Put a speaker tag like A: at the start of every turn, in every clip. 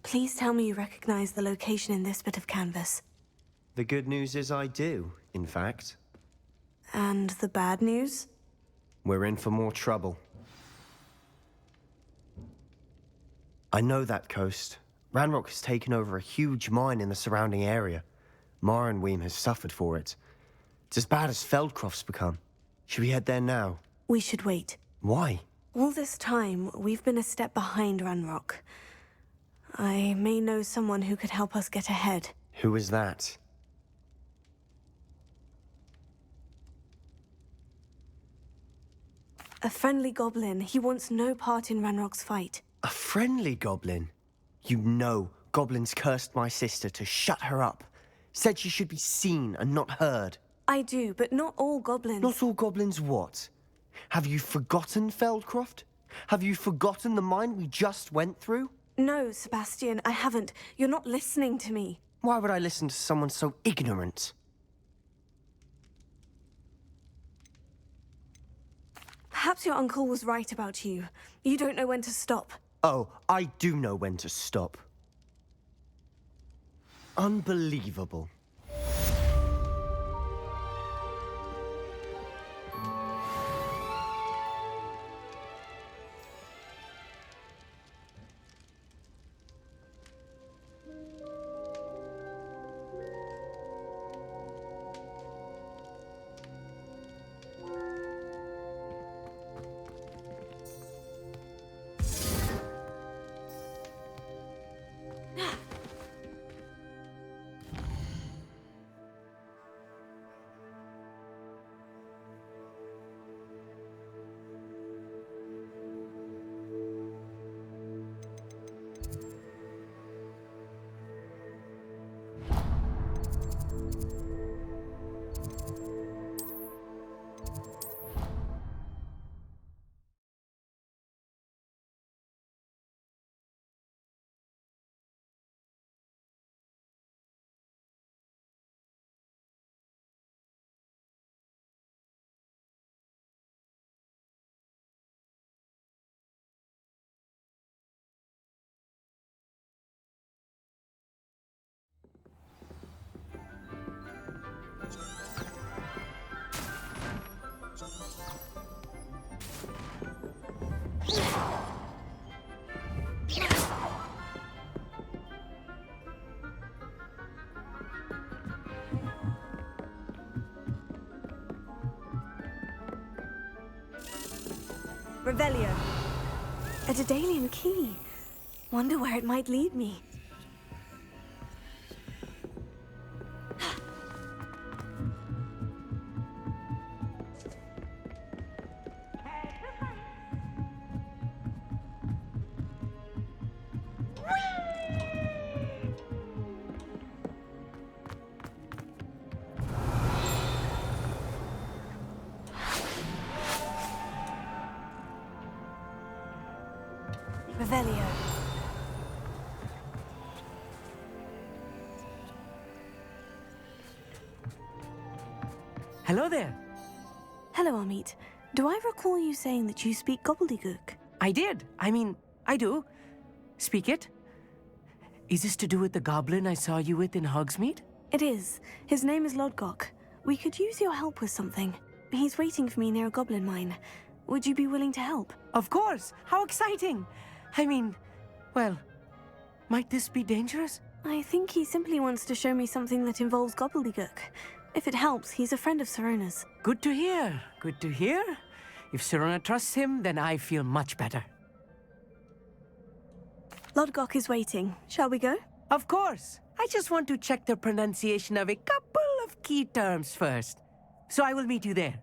A: Please tell me you recognize the location in this bit of canvas.
B: The good news is I do, in fact.
A: And the bad news?
B: We're in for more trouble. I know that coast. Ranrock has taken over a huge mine in the surrounding area. Marenweem has suffered for it. It's as bad as Feldcroft's become. Should we head there now?
A: We should wait.
B: Why?
A: All this time, we've been a step behind Ranrock. I may know someone who could help us get ahead.
B: Who is that?
A: A friendly goblin. He wants no part in Ranrock's fight.
B: A friendly goblin? You know, goblins cursed my sister to shut her up. Said she should be seen and not heard.
A: I do, but not all goblins.
B: Not all goblins what? Have you forgotten Feldcroft? Have you forgotten the mine we just went through?
A: No, Sebastian, I haven't. You're not listening to me.
B: Why would I listen to someone so ignorant?
A: Perhaps your uncle was right about you. You don't know when to stop.
B: Oh, I do know when to stop. Unbelievable.
A: Revelio. A Daedalian key. Wonder where it might lead me. Revelio.
C: Hello there.
A: Hello, Amit. Do I recall you saying that you speak gobbledygook?
C: I did. I do. Speak it. Is this to do with the goblin I saw you with in Hogsmeade?
A: It is. His name is Lodgok. We could use your help with something. He's waiting for me near a goblin mine. Would you be willing to help?
C: Of course. How exciting. Well, might this be dangerous?
A: I think he simply wants to show me something that involves gobbledygook. If it helps, he's a friend of Sirona's.
C: Good to hear. Good to hear. If Sirona trusts him, then I feel much better.
A: Lodgok is waiting. Shall we go?
C: Of course. I just want to check the pronunciation of a couple of key terms first. So I will meet you there.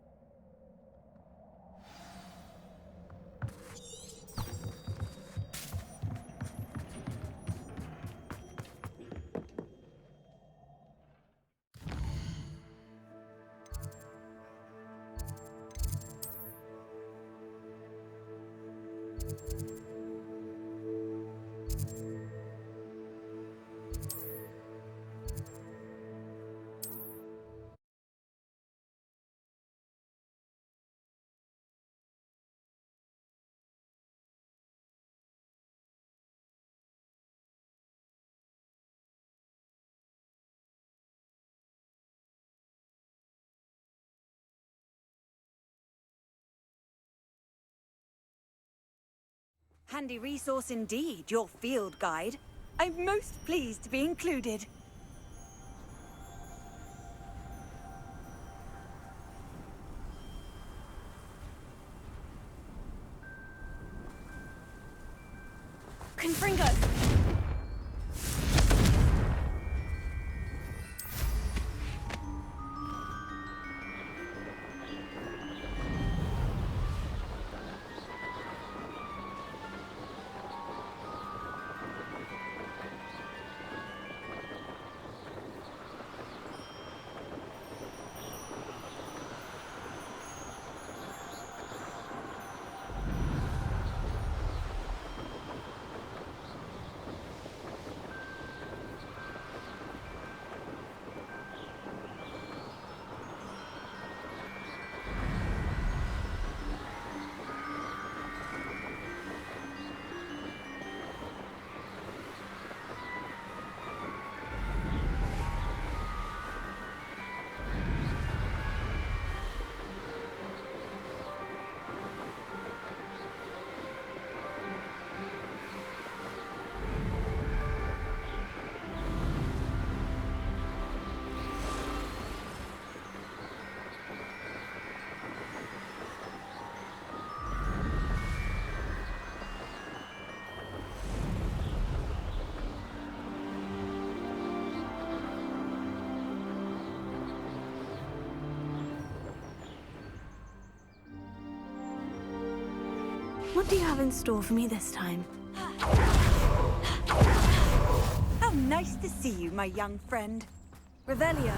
D: Handy resource indeed, your field guide. I'm most pleased to be included.
A: Confringo! What do you have in store for me this time?
D: How nice to see you, my young friend.
A: Revelio.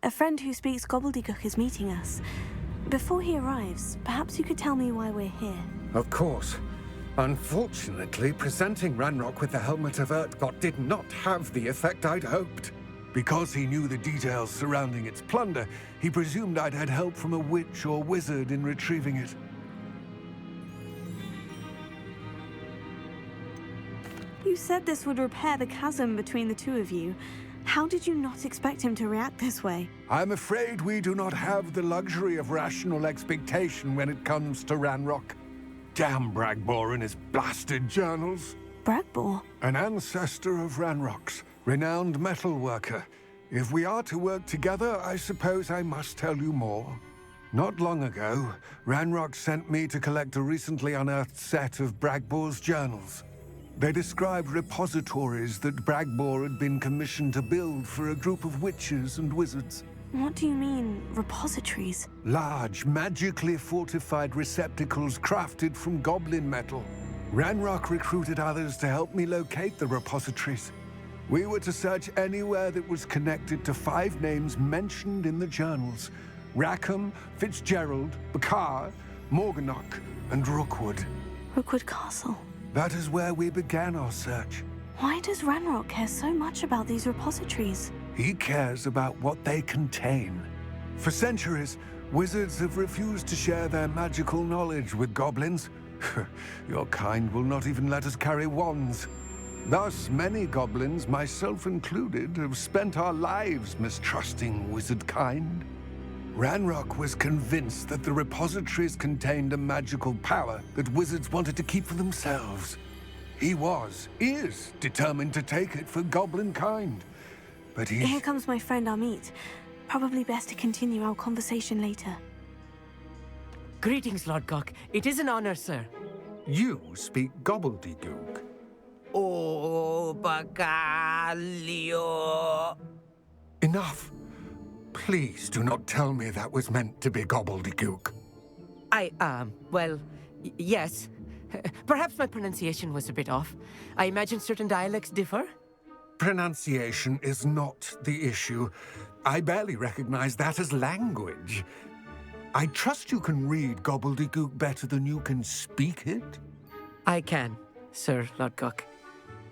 A: A friend who speaks gobbledygook is meeting us. Before he arrives, perhaps you could tell me why we're here.
E: Of course. Unfortunately, presenting Ranrock with the Helmet of Urtkot did not have the effect I'd hoped. Because he knew the details surrounding its plunder, he presumed I'd had help from a witch or wizard in retrieving it.
A: You said this would repair the chasm between the two of you. How did you not expect him to react this way?
E: I'm afraid we do not have the luxury of rational expectation when it comes to Ranrock. Damn Bragbor and his blasted journals.
A: Bragbor?
E: An ancestor of Ranrock's, renowned metal worker. If we are to work together, I suppose I must tell you more. Not long ago, Ranrock sent me to collect a recently unearthed set of Bragbor's journals. They described repositories that Bragbor had been commissioned to build for a group of witches and wizards.
A: What do you mean, repositories?
E: Large, magically fortified receptacles crafted from goblin metal. Ranrock recruited others to help me locate the repositories. We were to search anywhere that was connected to 5 names mentioned in the journals: Rackham, Fitzgerald, Bakar, Morganach, and Rookwood.
A: Rookwood Castle.
E: That is where we began our search.
A: Why does Ranrock care so much about these repositories?
E: He cares about what they contain. For centuries, wizards have refused to share their magical knowledge with goblins. Your kind will not even let us carry wands. Thus, many goblins, myself included, have spent our lives mistrusting wizard kind. Ranrock was convinced that the repositories contained a magical power that wizards wanted to keep for themselves. He is determined to take it for goblin kind. But
A: Here comes my friend Amit. Probably best to continue our conversation later.
C: Greetings, Lord Gok. It is an honor, sir.
E: You speak gobbledygook.
C: Oh, Bagalio.
E: Enough. Please do not tell me that was meant to be gobbledygook.
C: Well, yes. Perhaps my pronunciation was a bit off. I imagine certain dialects differ.
E: Pronunciation is not the issue. I barely recognize that as language. I trust you can read gobbledygook better than you can speak it?
C: I can, Sir Lord Gok.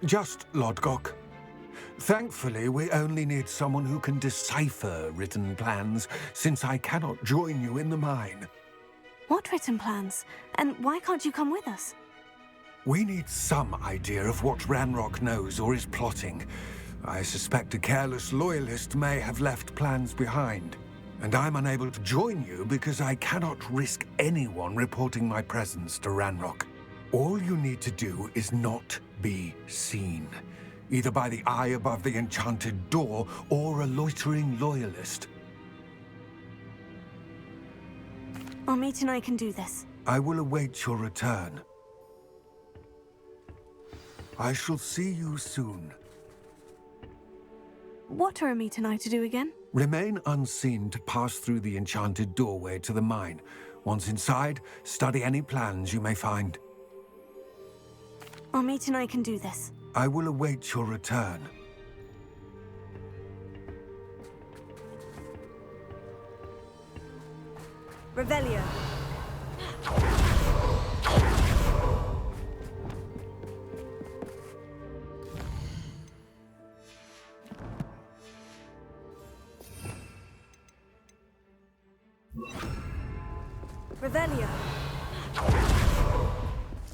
E: Just Lord Gok. Thankfully, we only need someone who can decipher written plans, since I cannot join you in the mine.
A: What written plans? And why can't you come with us?
E: We need some idea of what Ranrock knows or is plotting. I suspect a careless loyalist may have left plans behind. And I'm unable to join you because I cannot risk anyone reporting my presence to Ranrock. All you need to do is not be seen, either by the eye above the enchanted door or a loitering loyalist.
A: Amit and I can do this.
E: I will await your return. I shall see you soon.
A: What are Amit and I to do again?
E: Remain unseen to pass through the enchanted doorway to the mine. Once inside, study any plans you may find.
A: Amit and I can do this.
E: I will await your return.
D: Revelio. Revelio.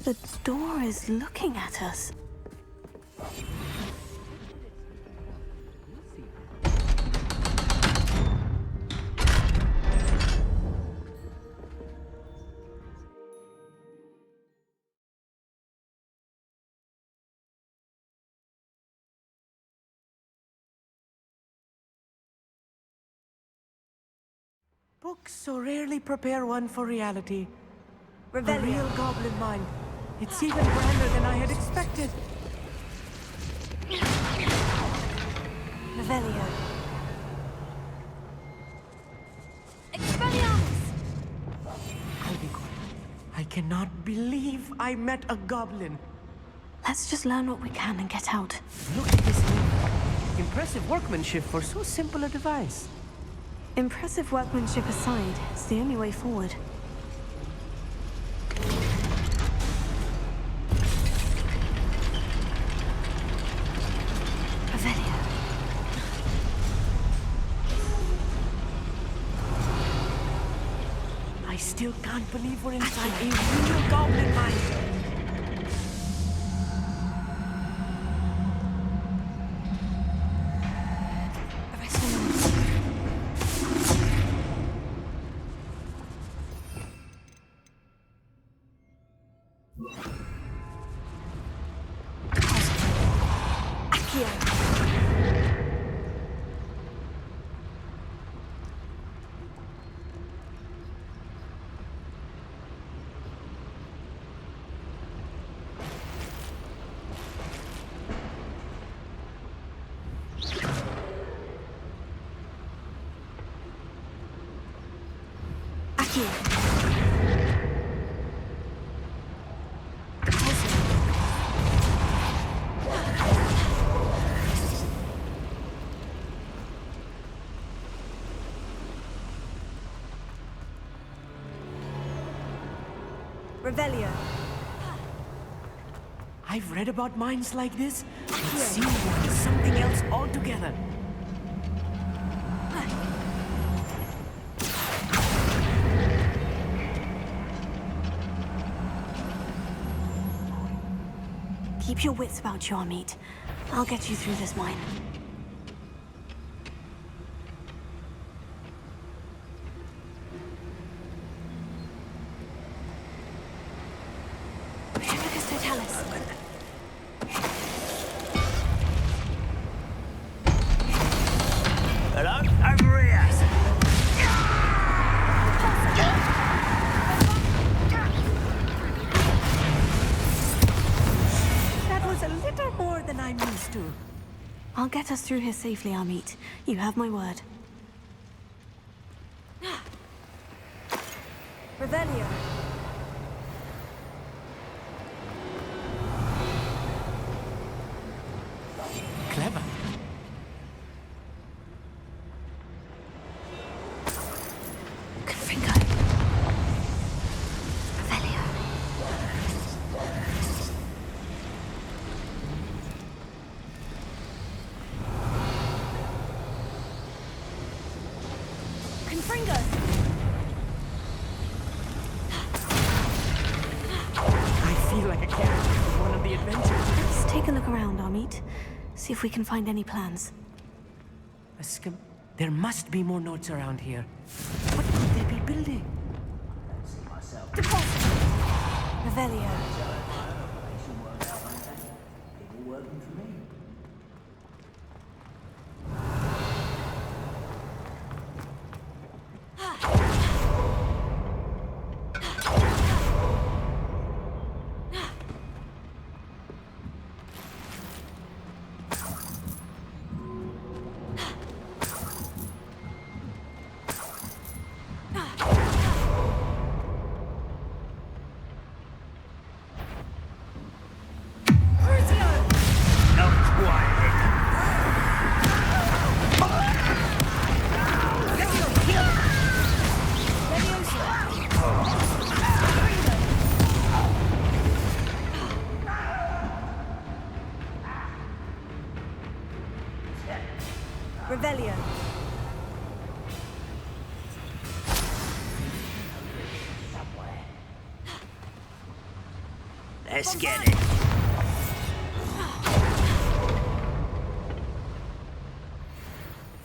A: The door is looking at us.
C: Books so rarely prepare one for reality. A
D: Revelio.
C: real goblin mine. It's even grander than I had expected.
D: Revelio.
C: I'll be quiet. I cannot believe I met a goblin.
A: Let's just learn what we can and get out.
C: Look at this thing. Impressive workmanship for so simple a device.
A: Impressive workmanship aside, it's the only way forward. Revelio.
C: I still can't believe we're inside a real goblin mine.
D: Revelio.
C: I've read about mines like this, but seeing one is something else altogether.
A: Keep your wits about you, Amit. I'll get you through this mine.
B: Hello? Over here!
C: That was a little more than I'm used to.
A: I'll get us through here safely, Amit. You have my word.
D: Revelio.
C: Clever.
A: Confringo. Revelio.
D: Confringo.
C: I feel like a character. the adventure.
A: Let's take a look around, Amit. See if we can find any plans.
C: There must be more notes around here. What could they be building?
A: Revelio.
D: Revelio.
F: Let's get it.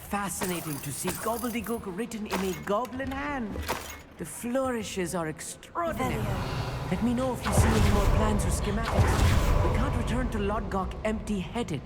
C: Fascinating to see gobbledygook written in a goblin hand. The flourishes are extraordinary.
A: Revelio.
C: Let me know if you see any more plans or schematics. We can't return to Lodgok empty-headed.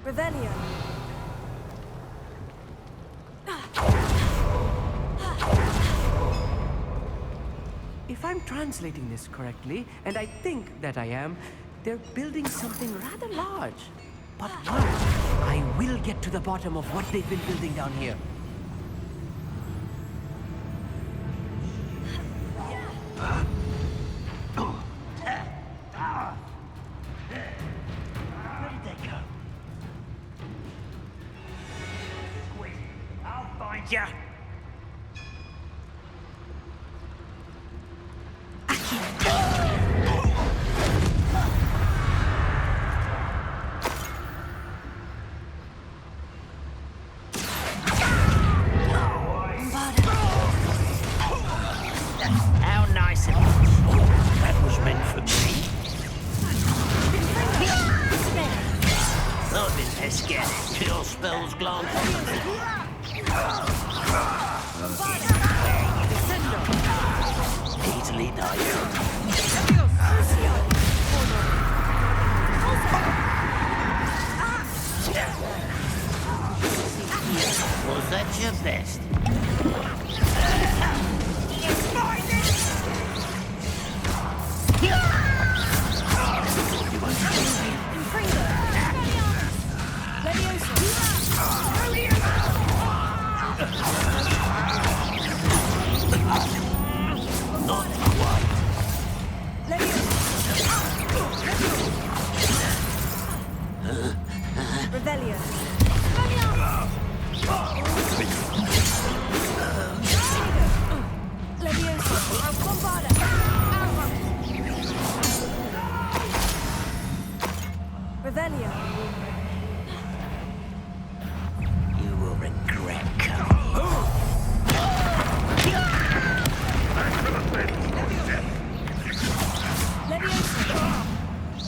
D: Revelio.
C: If I'm translating this correctly, and I think that I am, they're building something rather large. But what? I will get to the bottom of what they've been building down here.
F: Where did they go? Wait, I'll find ya. How nice of you. That was meant for me. Was that your best? Not quite.
D: Revelio. Revelio.
F: You will regret coming.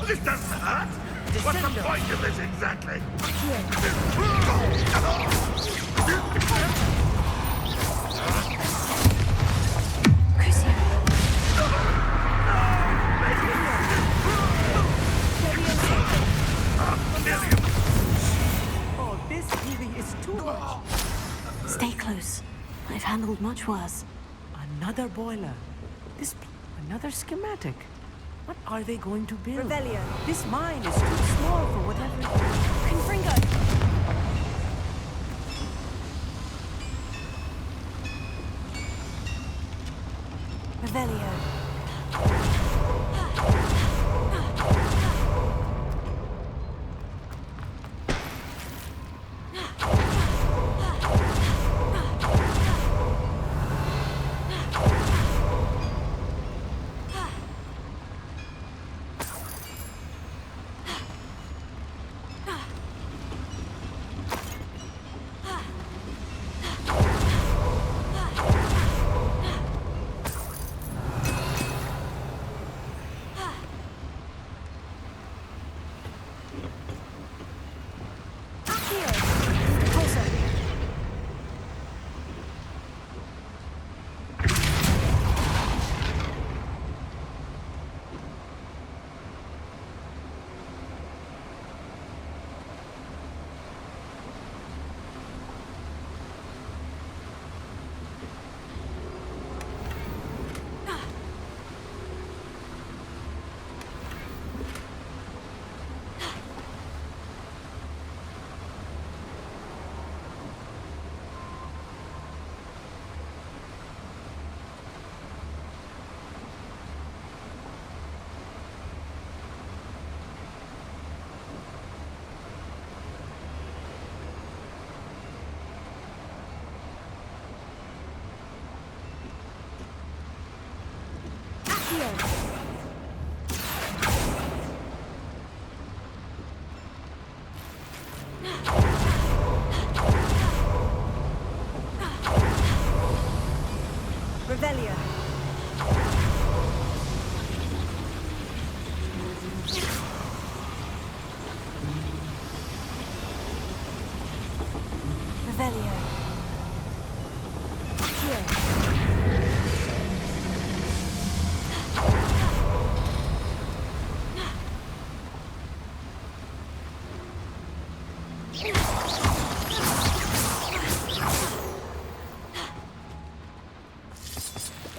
G: This doesn't hurt. What's the point of this exactly?
C: Oh, this healing is too much.
A: Stay close. I've handled much worse.
C: Another boiler. Another schematic. What are they going to build?
D: Revelio.
C: This mine is too small for whatever.
A: Confringo!
D: Revelio. Revelio. Revelio.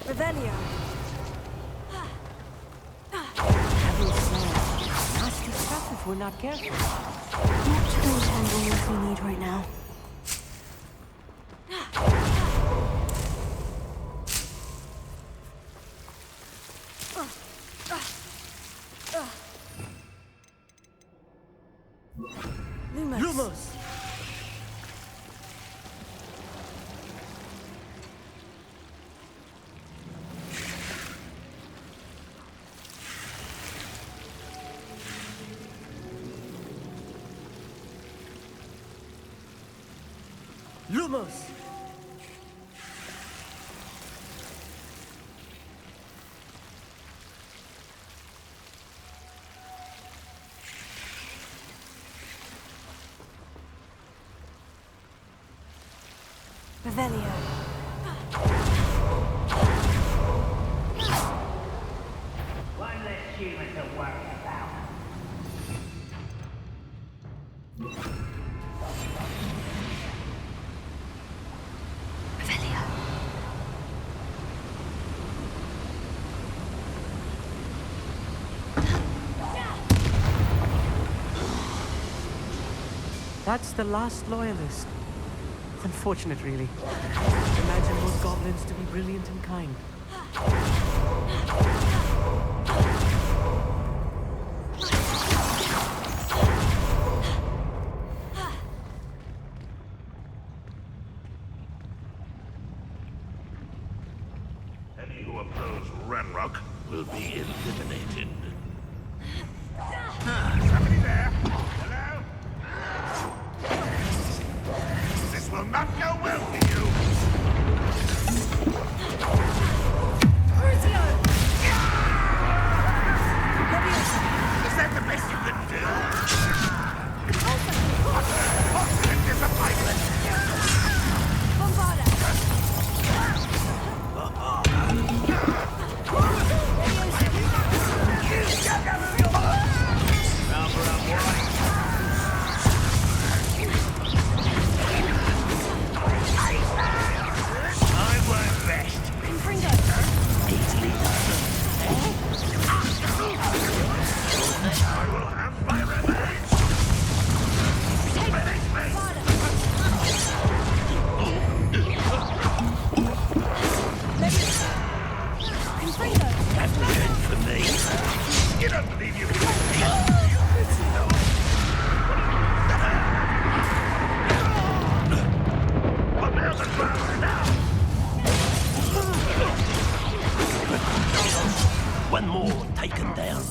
D: Revelio.
C: Devil's Slayer. Nasty stuff if we're not careful.
A: Not the entanglement we need right now.
C: Lumos! Lumos!
D: Revelio.
F: human to worry about.
A: Revelio.
C: That's the last loyalist. Unfortunate, really. Imagine most goblins to be brilliant and kind.
G: Any who oppose Ranrock will be eliminated. Somebody there? Hello? This will not go well for you. Is that the best you can do? What a disappointment! I work best. Easily done. I will have my revenge. Finish me. That's the end for me. You don't believe you can. But there's a ground now.
F: One more taken down.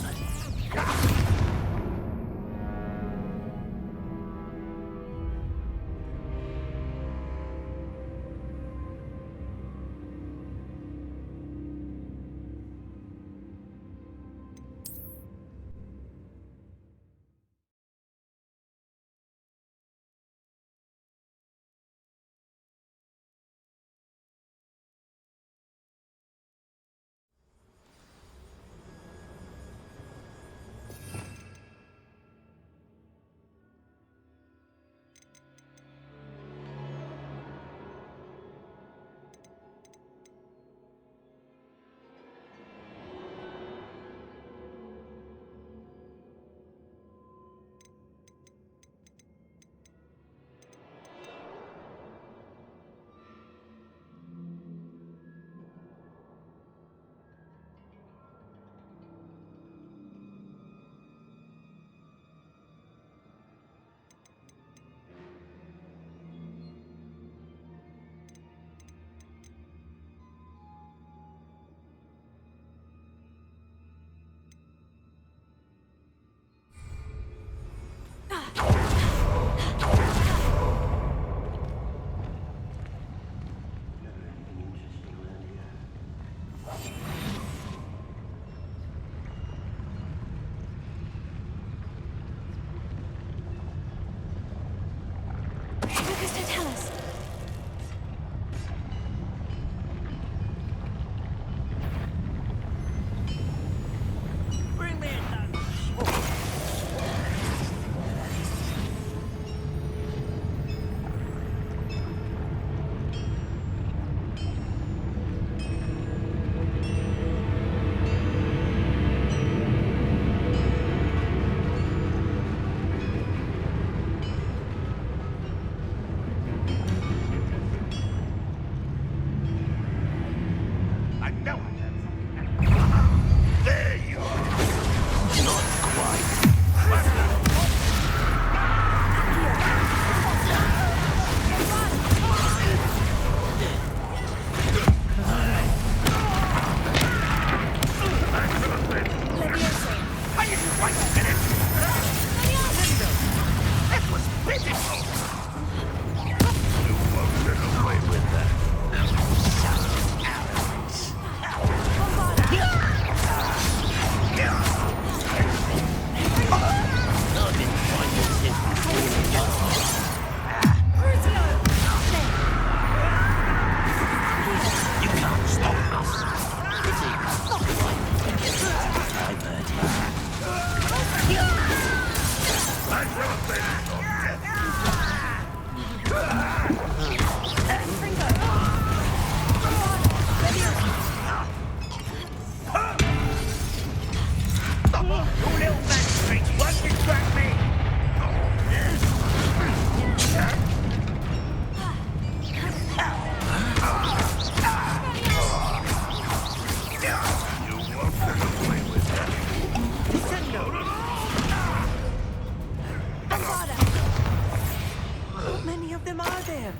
C: are there?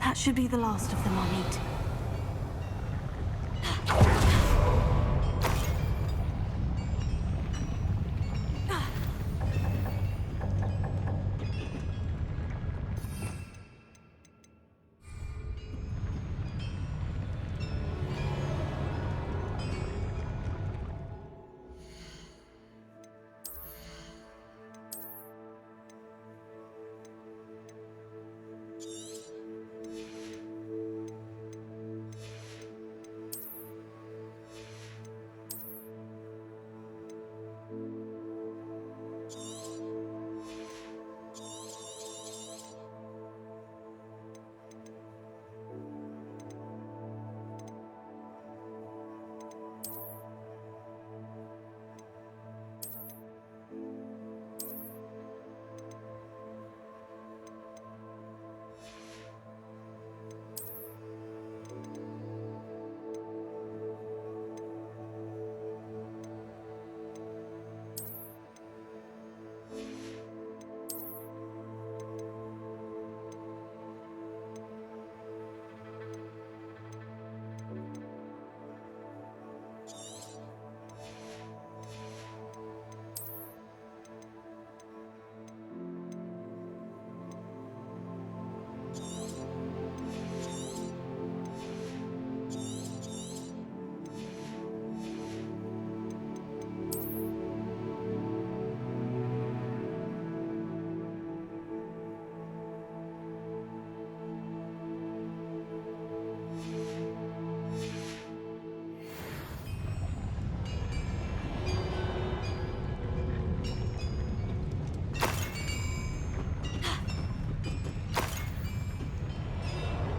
A: That should be the last of them, Amit.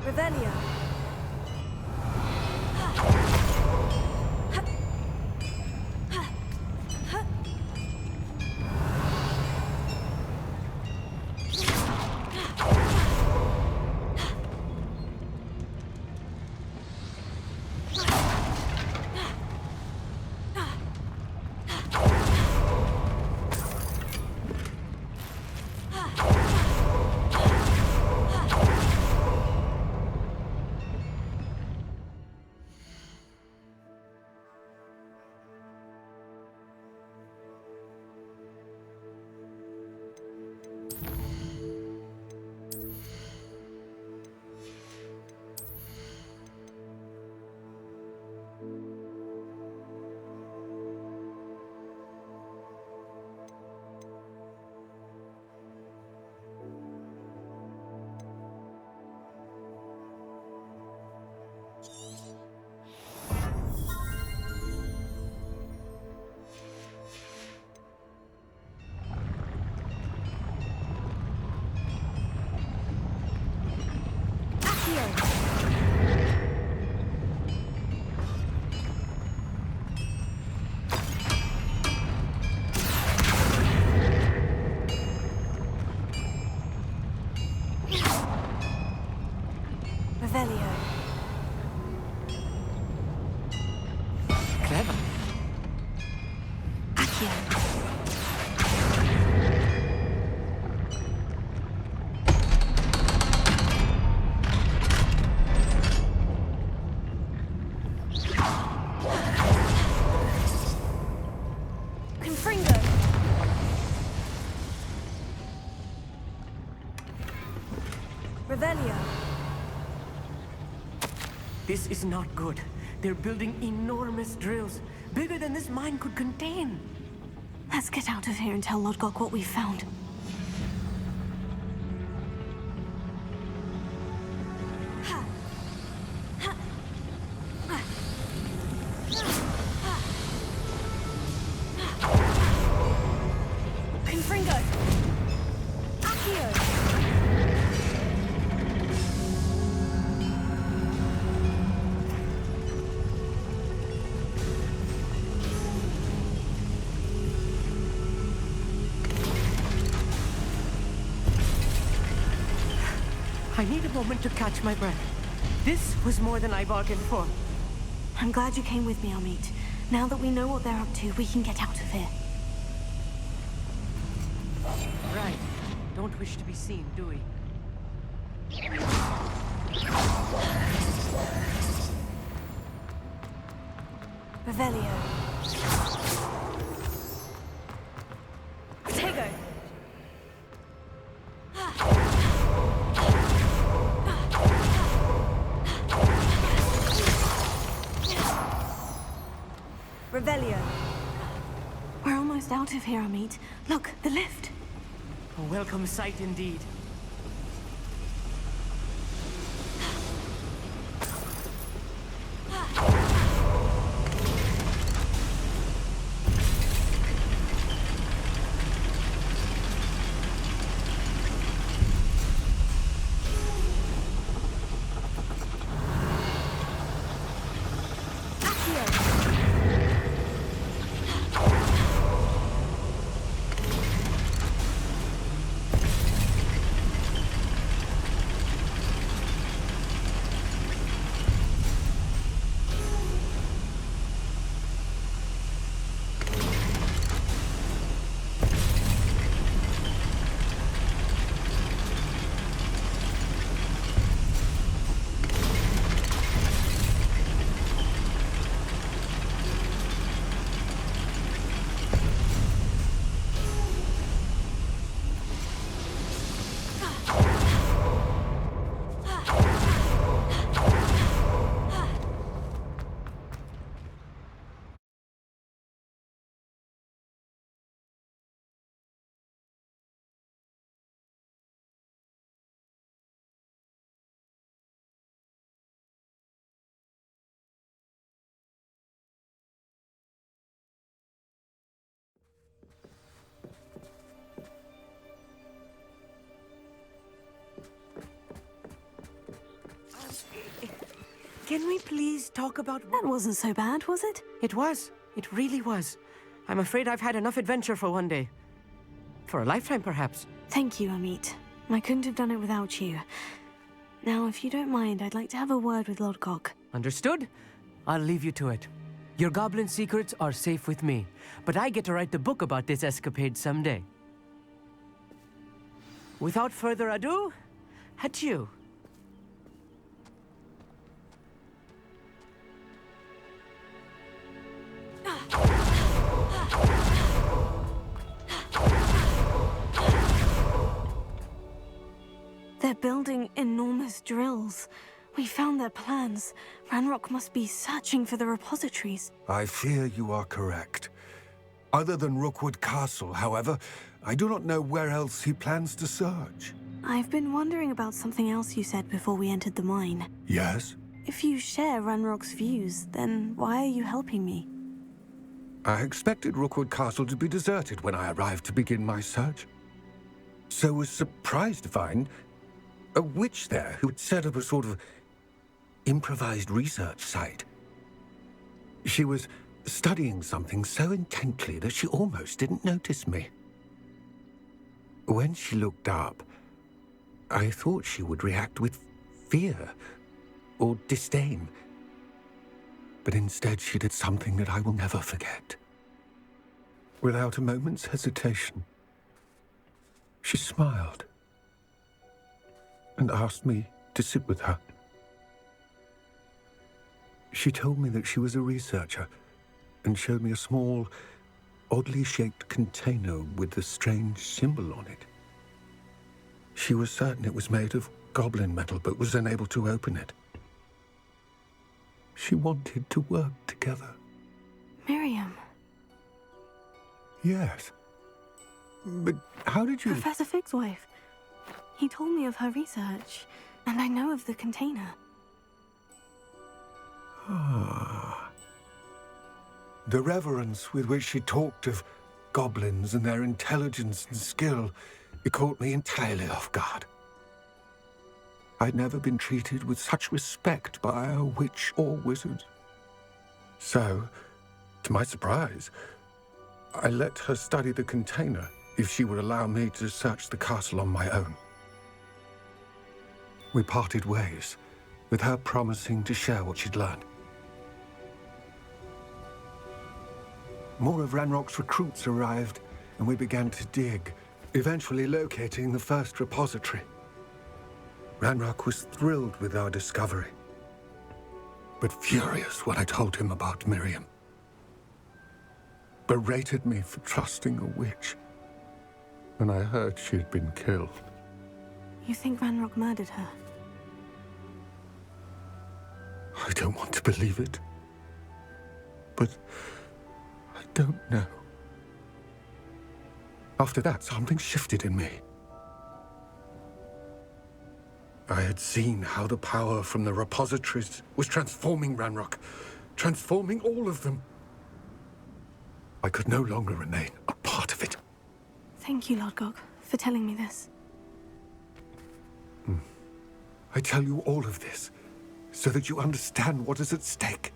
D: Revelio. Revelio.
C: Clever.
A: Accio.
D: Confringo. Revelio.
C: This is not good. They're building enormous drills, bigger than this mine could contain.
A: Let's get out of here and tell Lodgok what we've found.
D: Confringo. Accio.
C: I need a moment to catch my breath. This was more than I bargained for.
A: I'm glad you came with me, Amit. Now that we know what they're up to, we can get out of here.
C: Right. Don't wish to be seen, do we?
A: Revelio. Tego. Revelio. We're almost out of here, Amit. Look, the lift.
C: A welcome sight indeed. Can we please talk about...
A: That wasn't so bad, was it?
C: It was. It really was. I'm afraid I've had enough adventure for one day. For a lifetime, perhaps.
A: Thank you, Amit. I couldn't have done it without you. Now, if you don't mind, I'd like to have a word with Lodgok.
C: Understood? I'll leave you to it. Your goblin secrets are safe with me, but I get to write the book about this escapade someday. Without further ado, adieu.
A: They're building enormous drills. We found their plans. Ranrock must be searching for the repositories.
E: I fear you are correct. Other than Rookwood Castle, however, I do not know where else he plans to search.
A: I've been wondering about something else you said before we entered the mine.
E: Yes?
A: If you share Ranrock's views, then why are you helping me?
E: I expected Rookwood Castle to be deserted when I arrived to begin my search. So was surprised to find a witch there who had set up a sort of improvised research site. She was studying something so intently that she almost didn't notice me. When she looked up, I thought she would react with fear or disdain. But instead she did something that I will never forget. Without a moment's hesitation, she smiled and asked me to sit with her. She told me that she was a researcher and showed me a small, oddly shaped container with a strange symbol on it. She was certain it was made of goblin metal, but was unable to open it. She wanted to work together.
A: Miriam.
E: Yes. But how did you...
A: Professor Fig's wife. He told me of her research, and I know of the container.
E: Ah. The reverence with which she talked of goblins and their intelligence and skill, it caught me entirely off guard. I'd never been treated with such respect by a witch or wizard. So, to my surprise, I let her study the container if she would allow me to search the castle on my own. We parted ways, with her promising to share what she'd learned. More of Ranrock's recruits arrived, and we began to dig, eventually locating the first repository. Ranrock was thrilled with our discovery, but furious when I told him about Miriam. Berated me for trusting a witch when I heard she had been killed.
A: You think Ranrock murdered her?
E: I don't want to believe it, but I don't know. After that, something shifted in me. I had seen how the power from the repositories was transforming Ranrock, transforming all of them. I could no longer remain a part of it.
A: Thank you, Lodgok, for telling me this.
E: I tell you all of this so that you understand what is at stake.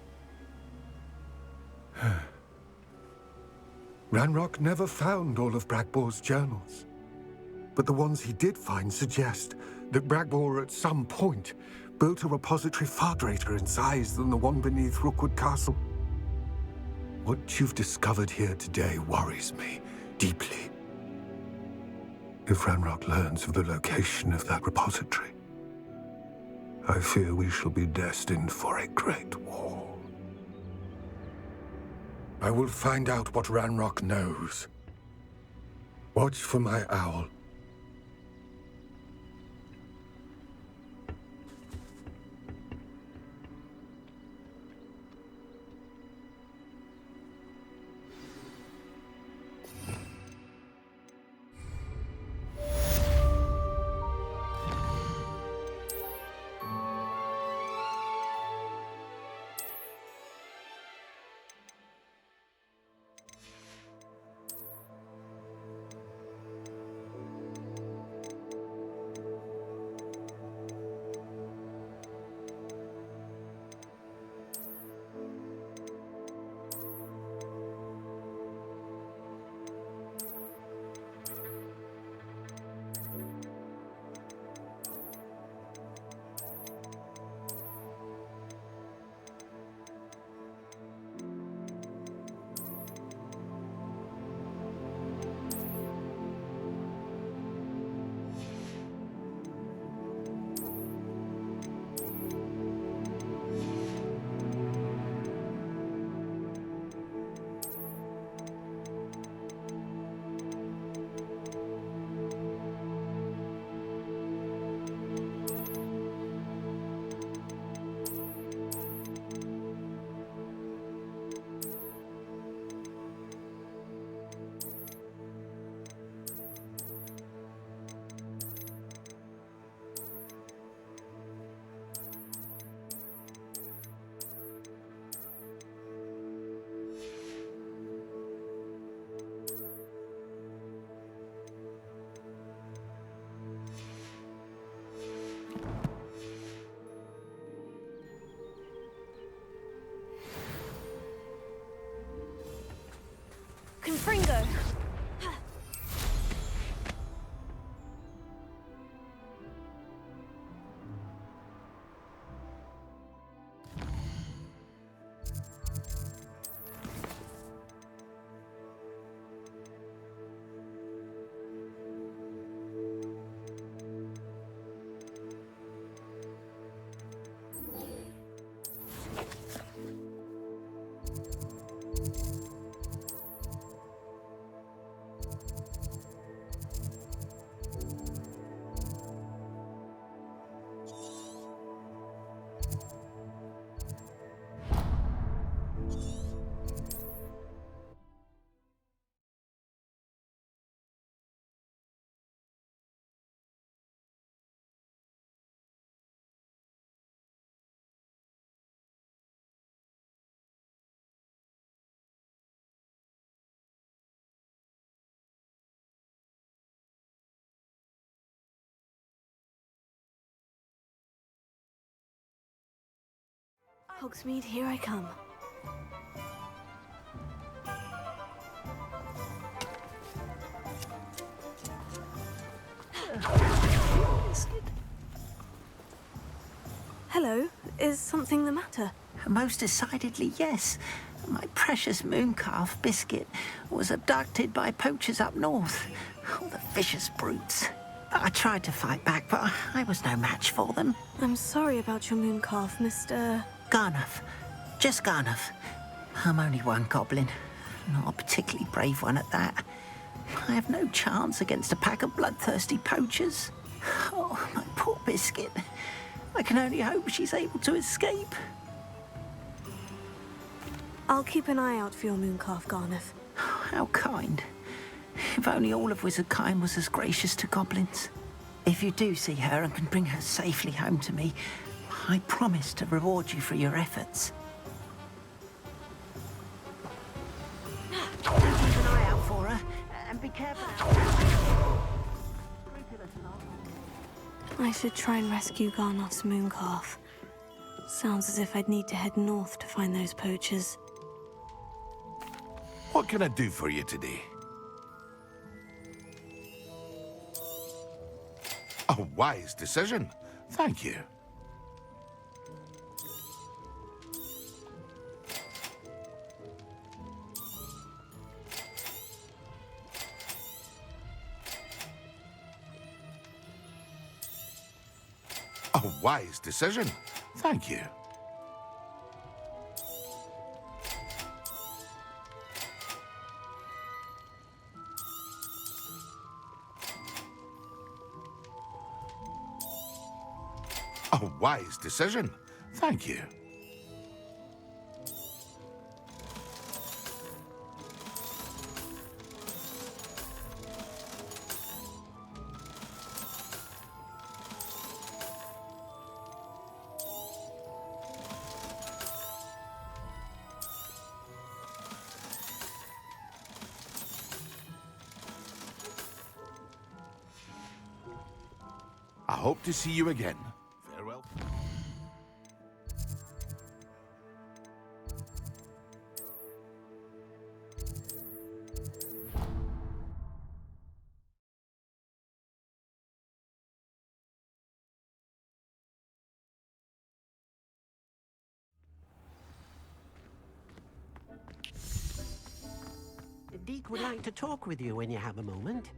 E: Ranrock never found all of Bragbor's journals, but the ones he did find suggest that Bragbor at some point built a repository far greater in size than the one beneath Rookwood Castle. What you've discovered here today worries me deeply. If Ranrock learns of the location of that repository, I fear we shall be destined for a great war. I will find out what Ranrock knows. Watch for my owl.
A: Confringo! Hogsmeade, here I come. Hello, is something the matter?
H: Most decidedly, yes. My precious mooncalf, Biscuit, was abducted by poachers up north. Oh, the vicious brutes. I tried to fight back, but I was no match for them.
A: I'm sorry about your moon calf, Mr.
H: Garnuff. Just Garnuff. I'm only one goblin. Not a particularly brave one at that. I have no chance against a pack of bloodthirsty poachers. Oh, my poor biscuit. I can only hope she's able to escape.
A: I'll keep an eye out for your moon calf, Garnuff.
H: How kind. If only all of Wizardkind was as gracious to goblins. If you do see her and can bring her safely home to me, I promise to reward you for your efforts. Keep an eye out for her, and be careful.
A: I should try and rescue Garnoff's moon calf. Sounds as if I'd need to head north to find those poachers.
G: What can I do for you today? A wise decision. Thank you. A wise decision. Thank you. A wise decision. Thank you. I hope to see you again. Farewell.
I: Deke would like to talk with you when you have a moment.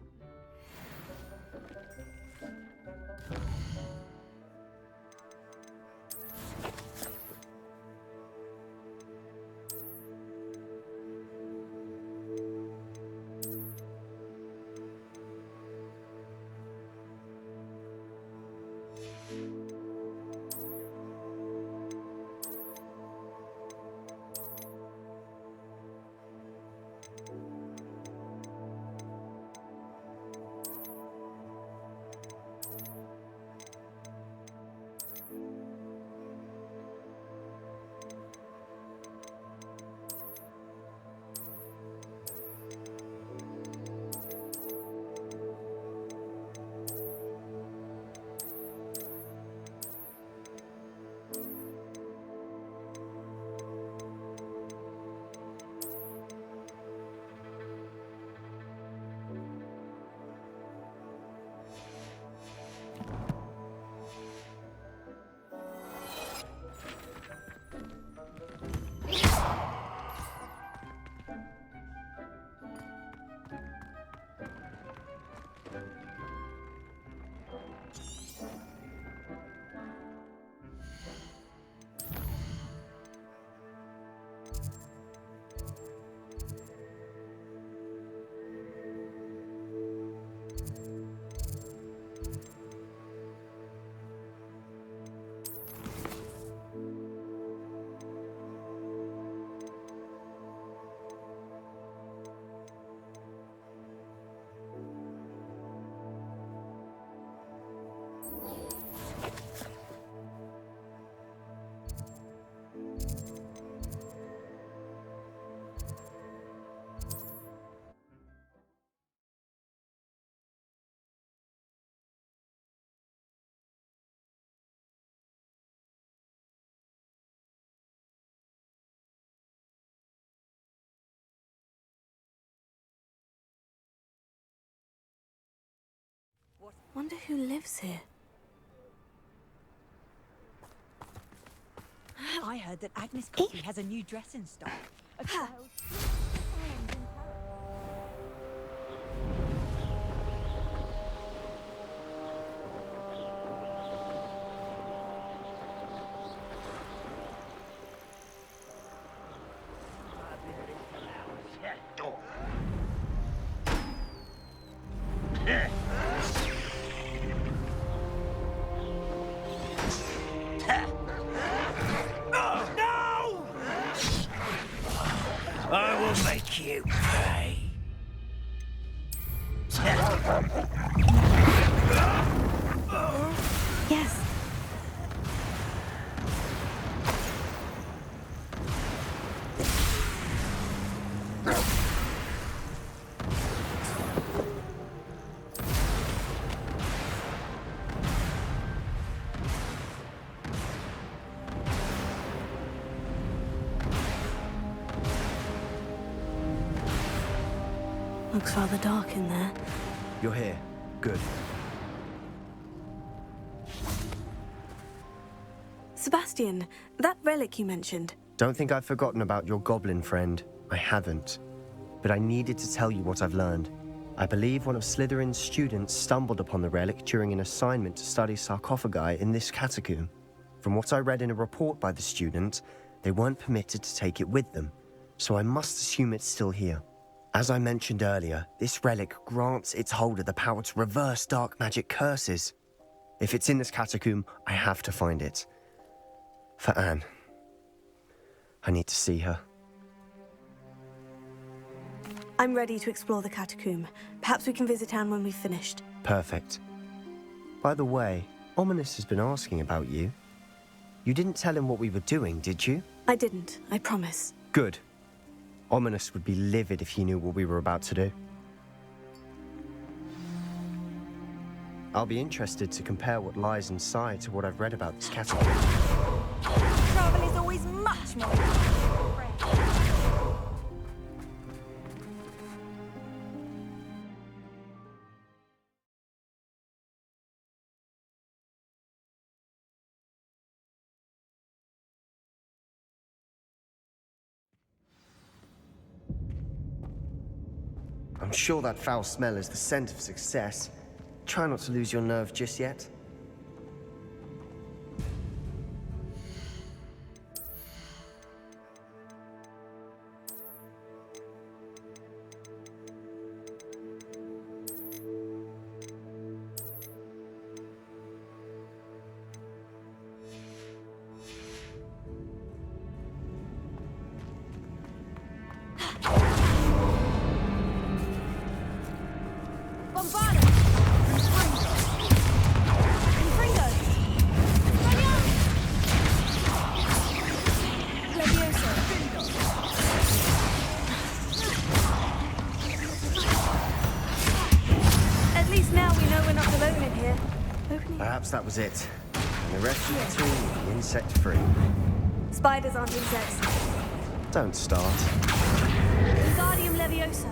A: Wonder who lives here.
D: I heard that Agnes Coffey has a new dress in stock. A child.
I: pay.
A: Yes. Looks rather dark in there.
B: You're here. Good.
A: Sebastian, that relic you mentioned.
B: Don't think I've forgotten about your goblin friend. I haven't. But I needed to tell you what I've learned. I believe one of Slytherin's students stumbled upon the relic during an assignment to study sarcophagi in this catacomb. From what I read in a report by the student, they weren't permitted to take it with them, so I must assume it's still here. As I mentioned earlier, this relic grants its holder the power to reverse dark magic curses. If it's in this catacomb, I have to find it. For Anne. I need to see her.
A: I'm ready to explore the catacomb. Perhaps we can visit Anne when we've finished.
B: Perfect. By the way, Ominous has been asking about you. You didn't tell him what we were doing, did you?
A: I didn't, I promise.
B: Good. Ominous would be livid if he knew what we were about to do. I'll be interested to compare what lies inside to what I've read about this catacomb.
D: Travel is always much more.
B: I'm sure that foul smell is the scent of success. Try not to lose your nerve just yet. Perhaps that was it. And the rest of the team will be insect-free.
A: Spiders aren't insects.
B: Don't start.
A: Wingardium Leviosa.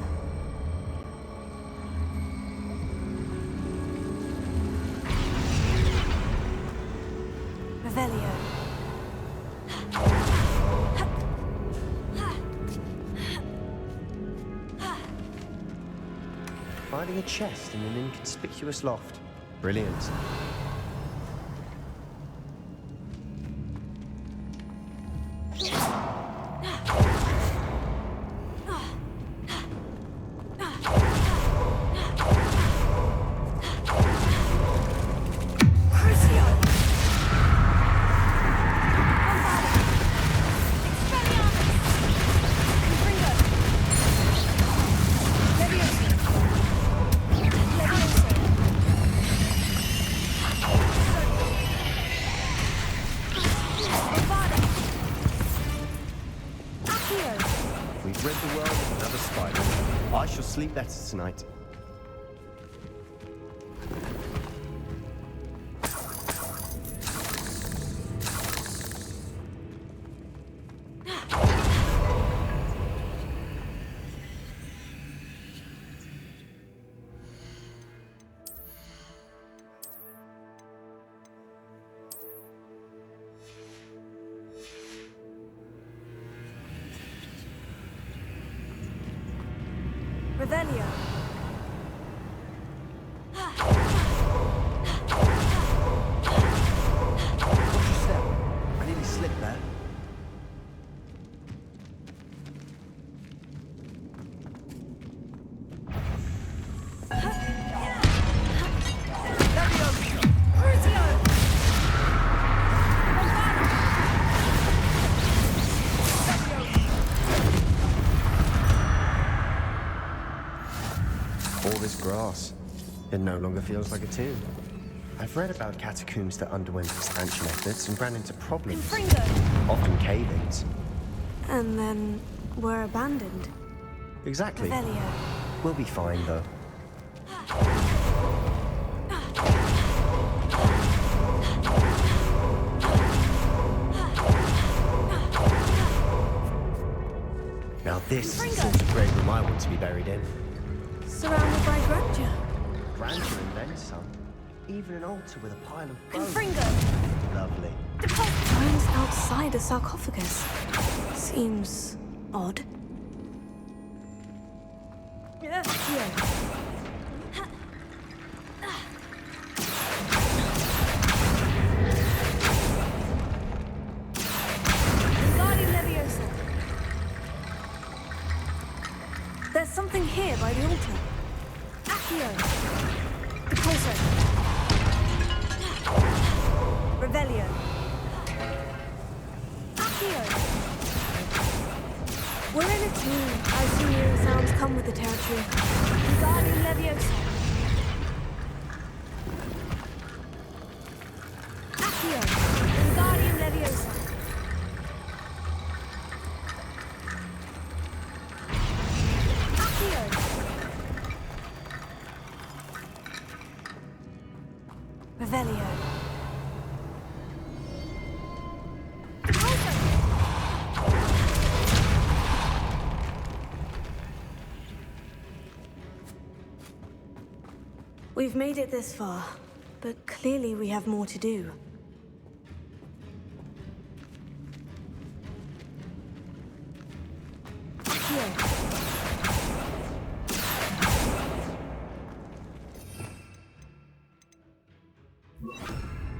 A: Revelio.
B: Finding a chest in an inconspicuous loft. Brilliant. We've rid the world of another spider. I shall sleep better tonight.
A: Revelio.
B: Watch your step. I nearly slipped there. All this grass. It no longer feels like a tomb. I've read about catacombs that underwent expansion efforts and ran into problems. Often cave-ins.
A: And then were abandoned.
B: Exactly.
A: Revelio.
B: We'll be fine, though. Now this is the sort of grave room I want to be buried in.
A: Surrounded by grandeur.
B: Grandeur and then some. Even an altar with a pile of bones.
A: Confringo.
B: Lovely.
A: Bones outside a sarcophagus. Seems odd. There's something here by the altar. Accio. Deposo. Revelio. Accio. We're in a tomb. I assume your sounds come with the territory. Wingardium Leviosa. Accio. Wingardium Leviosa. Accio. Revelio. We've made it this far, but clearly we have more to do. Here.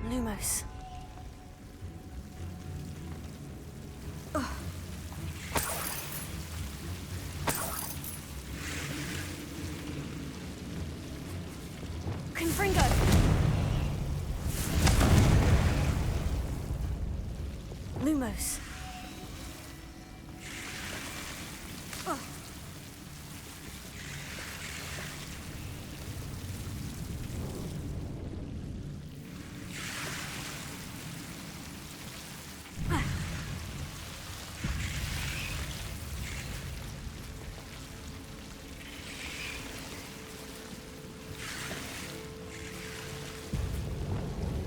A: Lumos. Confringo! Lumos.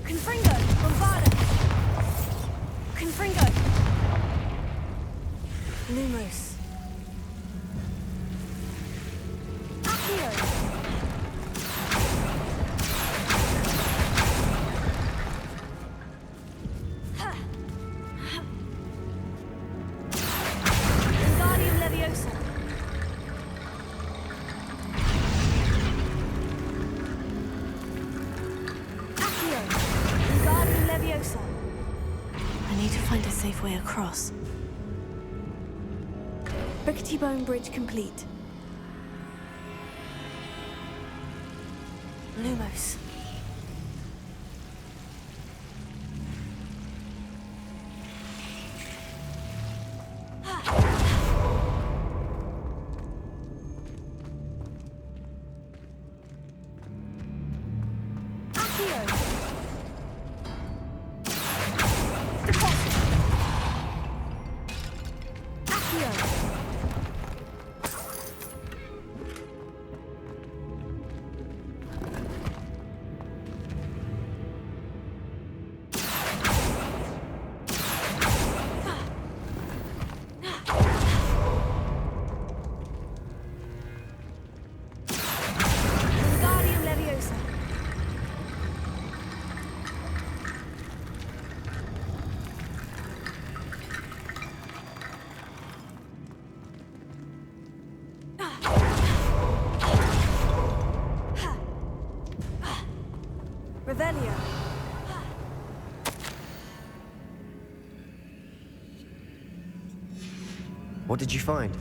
A: Confringo! Bombarda! Confringo! Lumos. Accio! Wingardium Leviosa. Accio! Wingardium Leviosa. I need to find a safe way across. Rickety bone bridge complete. Lumos. Accio. Deposit. Accio. Wingardium Leviosa. Revelio.
B: What did you find?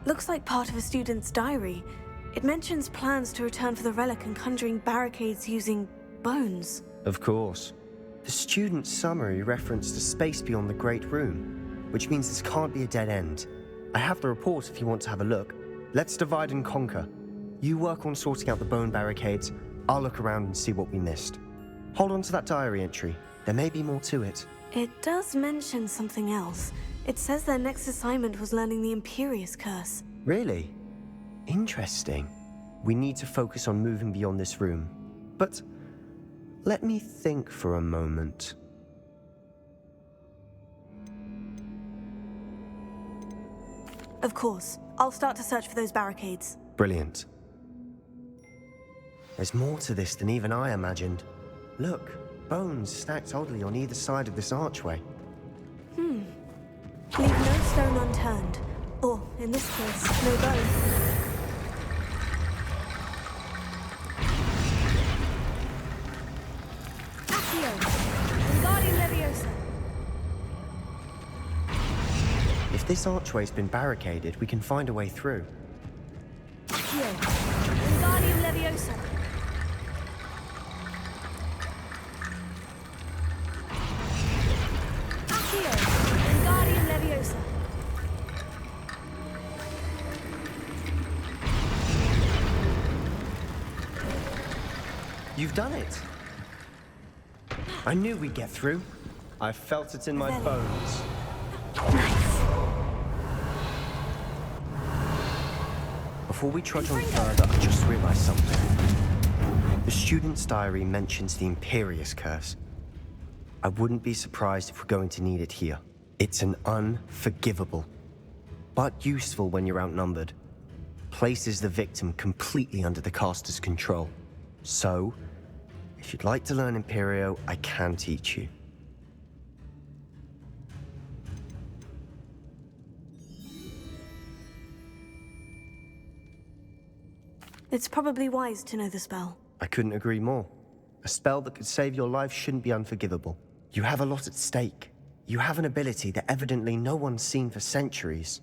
A: Looks like part of a student's diary. It mentions plans to return for the relic and conjuring barricades using bones.
B: Of course. The student's summary referenced a space beyond the Great Room, which means this can't be a dead end. I have the report if you want to have a look. Let's divide and conquer. You work on sorting out the bone barricades. I'll look around and see what we missed. Hold on to that diary entry. There may be more to it.
A: It does mention something else. It says their next assignment was learning the Imperious Curse.
B: Really? Interesting. We need to focus on moving beyond this room. But let me think for a moment.
A: Of course. I'll start to search for those barricades.
B: Brilliant. There's more to this than even I imagined. Look, bones stacked oddly on either side of this archway.
A: Leave no stone unturned. Or, in this case, no bone. Accio! Wingardium Leviosa!
B: If this archway's been barricaded, we can find a way through.
A: Accio! Wingardium Leviosa! Accio! Wingardium Leviosa!
B: You've done it! I knew we'd get through. I felt it in my bones.
A: Nice!
B: Before we trudge on further, I just realized something. The student's diary mentions the Imperious Curse. I wouldn't be surprised if we're going to need it here. It's an unforgivable, but useful when you're outnumbered. Places the victim completely under the caster's control. So, if you'd like to learn Imperio, I can teach you.
A: It's probably wise to know the spell.
B: I couldn't agree more. A spell that could save your life shouldn't be unforgivable. You have a lot at stake. You have an ability that evidently no one's seen for centuries.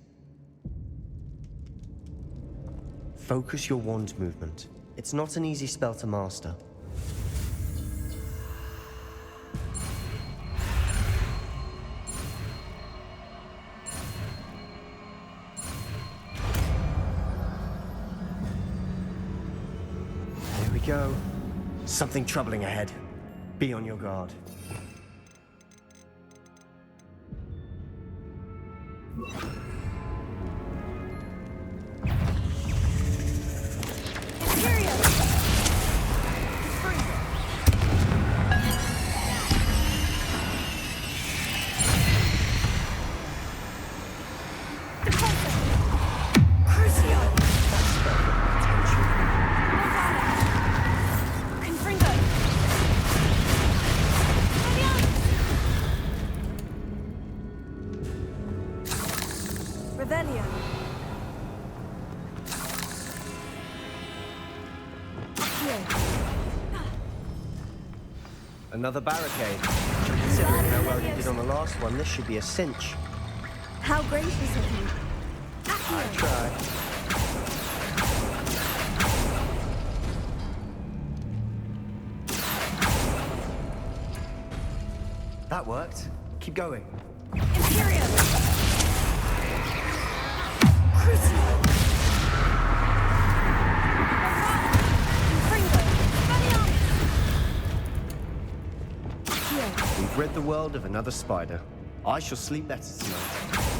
B: Focus your wand movement. It's not an easy spell to master. Here we go. Something troubling ahead. Be on your guard.
A: Revelio.
B: Another barricade. Considering how well you did on the last one, this should be a cinch.
A: How gracious of you.
B: I try. That worked. Keep going.
A: Imperium! Crucio!
B: We've rid the world of another spider. I shall sleep better tonight.